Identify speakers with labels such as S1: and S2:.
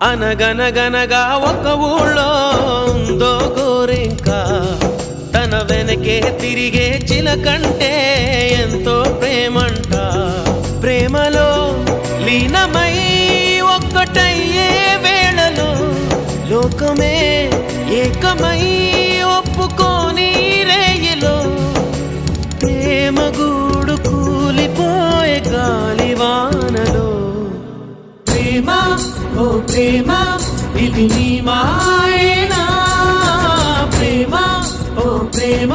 S1: అనగనగనగా ఒక ఊళ్ళో ఉందో గోరింక, తన వెనకే తిరిగే చిలకంటే ఎంతో ప్రేమంట. ప్రేమలో లీనమై ఒక్కటయ్యే వేళలో లోకమే ఏకమై ఒప్పుకోని రేయిలో ప్రేమ గూడు కూలిపోయే గాలివానలో. ప్రేమ ఓ ప్రేమ ఇది నీ మాయేనా, ప్రేమ ఓ ప్రేమ